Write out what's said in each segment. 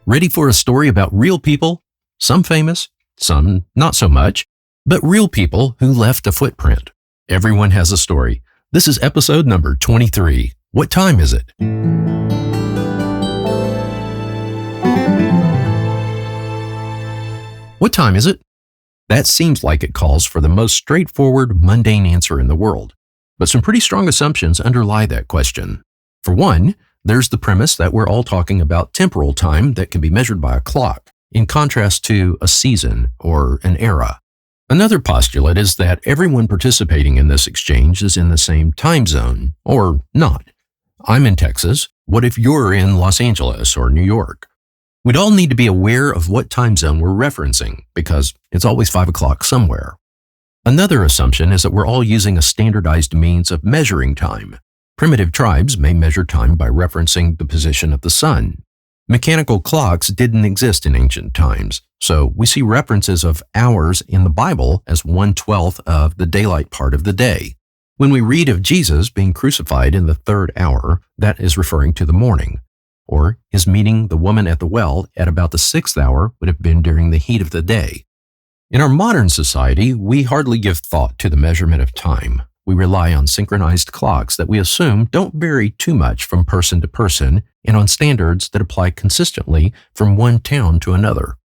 Ready for a story about real people? Some famous, some not so much, but real people who left a footprint. Everyone has a story. This is episode number 23. What time is it? What time is it? That seems like it calls for the most straightforward, mundane answer in the world. But some pretty strong assumptions underlie that question. For one, there's the premise that we're all talking about temporal time that can be measured by a clock, in contrast to a season or an era. Another postulate is that everyone participating in this exchange is in the same time zone, or not. I'm in Texas. What if you're in Los Angeles or New York? We'd all need to be aware of what time zone we're referencing, because it's always 5 o'clock somewhere. Another assumption is that we're all using a standardized means of measuring time. Primitive tribes may measure time by referencing the position of the sun. Mechanical clocks didn't exist in ancient times, so we see references of hours in the Bible as 1/12 of the daylight part of the day. When we read of Jesus being crucified in the third hour, that is referring to the morning. Or his meeting the woman at the well at about the 6th hour would have been during the heat of the day. In our modern society, we hardly give thought to the measurement of time. We rely on synchronized clocks that we assume don't vary too much from person to person and on standards that apply consistently from one town to another.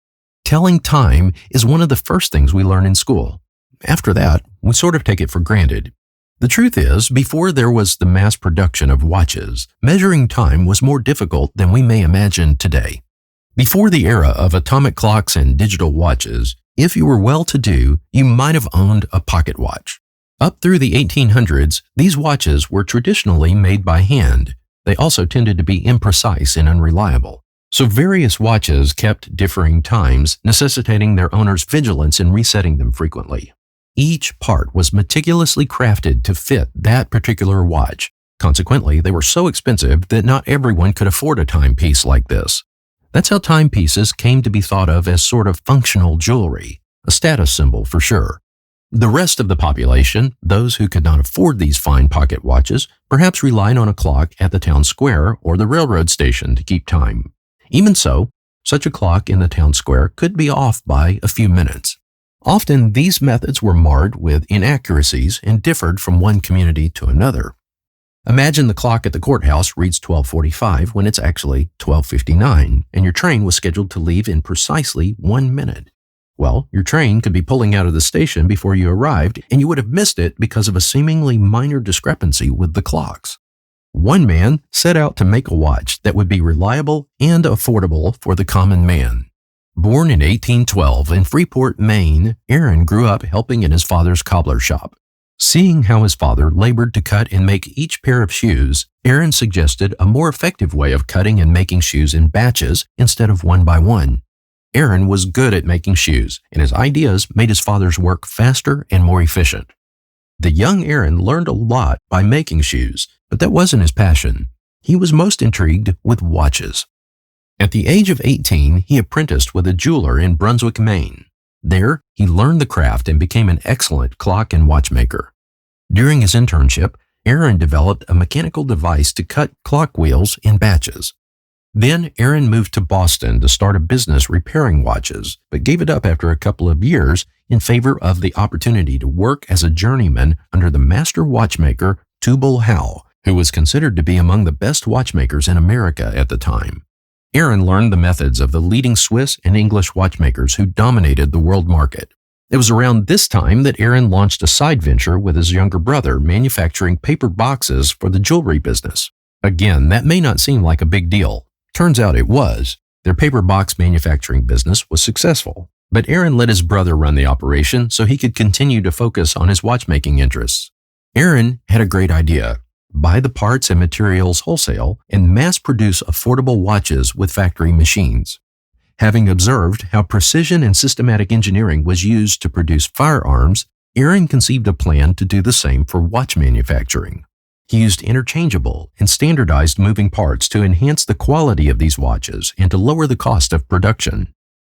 Telling time is one of the first things we learn in school. After that, we sort of take it for granted. The truth is, before there was the mass production of watches, measuring time was more difficult than we may imagine today. Before the era of atomic clocks and digital watches, if you were well-to-do, you might have owned a pocket watch. Up through the 1800s, these watches were traditionally made by hand. They also tended to be imprecise and unreliable. So various watches kept differing times, necessitating their owners' vigilance in resetting them frequently. Each part was meticulously crafted to fit that particular watch. Consequently, they were so expensive that not everyone could afford a timepiece like this. That's how timepieces came to be thought of as sort of functional jewelry, a status symbol for sure. The rest of the population, those who could not afford these fine pocket watches, perhaps relied on a clock at the town square or the railroad station to keep time. Even so, such a clock in the town square could be off by a few minutes. Often, these methods were marred with inaccuracies and differed from one community to another. Imagine the clock at the courthouse reads 12:45 when it's actually 12:59, and your train was scheduled to leave in precisely 1 minute. Well, your train could be pulling out of the station before you arrived, and you would have missed it because of a seemingly minor discrepancy with the clocks. One man set out to make a watch that would be reliable and affordable for the common man. Born in 1812 in Freeport, Maine, Aaron grew up helping in his father's cobbler shop. Seeing how his father labored to cut and make each pair of shoes, Aaron suggested a more effective way of cutting and making shoes in batches instead of one by one. Aaron was good at making shoes, and his ideas made his father's work faster and more efficient. The young Aaron learned a lot by making shoes, but that wasn't his passion. He was most intrigued with watches. At the age of 18, he apprenticed with a jeweler in Brunswick, Maine. There, he learned the craft and became an excellent clock and watchmaker. During his internship, Aaron developed a mechanical device to cut clock wheels in batches. Then Aaron moved to Boston to start a business repairing watches, but gave it up after a couple of years in favor of the opportunity to work as a journeyman under the master watchmaker Tubal Howe, who was considered to be among the best watchmakers in America at the time. Aaron learned the methods of the leading Swiss and English watchmakers who dominated the world market. It was around this time that Aaron launched a side venture with his younger brother, manufacturing paper boxes for the jewelry business. Again, that may not seem like a big deal. Turns out it was. Their paper box manufacturing business was successful, but Aaron let his brother run the operation so he could continue to focus on his watchmaking interests. Aaron had a great idea: buy the parts and materials wholesale and mass-produce affordable watches with factory machines. Having observed how precision and systematic engineering was used to produce firearms, Aaron conceived a plan to do the same for watch manufacturing. He used interchangeable and standardized moving parts to enhance the quality of these watches and to lower the cost of production.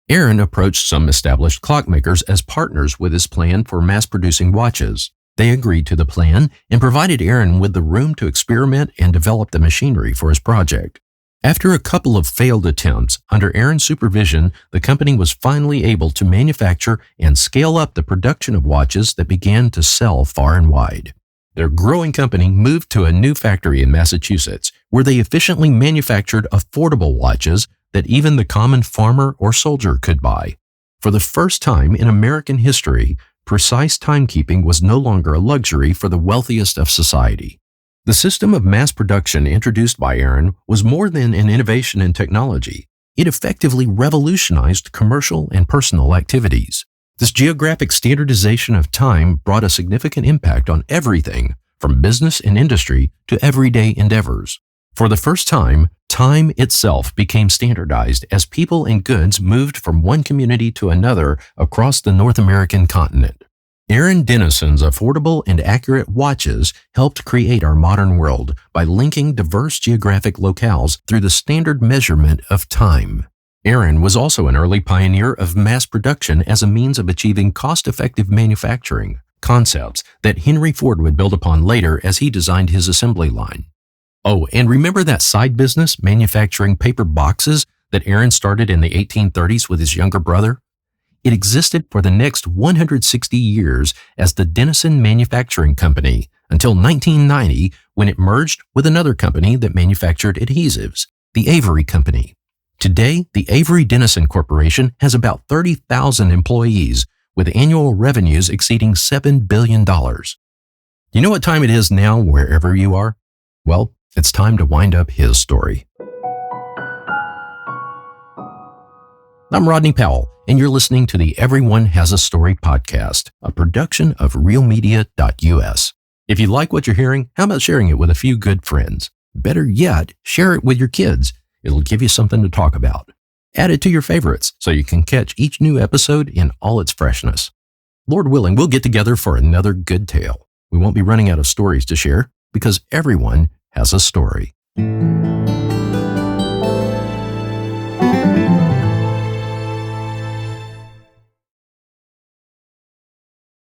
Aaron approached some established clockmakers as partners with his plan for mass-producing watches. They agreed to the plan and provided Aaron with the room to experiment and develop the machinery for his project. After a couple of failed attempts, under Aaron's supervision, the company was finally able to manufacture and scale up the production of watches that began to sell far and wide. Their growing company moved to a new factory in Massachusetts, where they efficiently manufactured affordable watches that even the common farmer or soldier could buy. For the first time in American history, precise timekeeping was no longer a luxury for the wealthiest of society. The system of mass production introduced by Aaron was more than an innovation in technology. It effectively revolutionized commercial and personal activities. This geographic standardization of time brought a significant impact on everything, from business and industry to everyday endeavors. For the first time, time itself became standardized as people and goods moved from one community to another across the North American continent. Aaron Dennison's affordable and accurate watches helped create our modern world by linking diverse geographic locales through the standard measurement of time. Aaron was also an early pioneer of mass production as a means of achieving cost-effective manufacturing, concepts that Henry Ford would build upon later as he designed his assembly line. Oh, and remember that side business manufacturing paper boxes that Aaron started in the 1830s with his younger brother? It existed for the next 160 years as the Dennison Manufacturing Company until 1990, when it merged with another company that manufactured adhesives, the Avery Company. Today, the Avery Dennison Corporation has about 30,000 employees with annual revenues exceeding $7 billion. You know what time it is now wherever you are? Well, it's time to wind up his story. I'm Rodney Powell, and you're listening to the Everyone Has a Story podcast, a production of realmedia.us. If you like what you're hearing, how about sharing it with a few good friends? Better yet, share it with your kids. It'll give you something to talk about. Add it to your favorites so you can catch each new episode in all its freshness. Lord willing, we'll get together for another good tale. We won't be running out of stories to share because everyone has a story.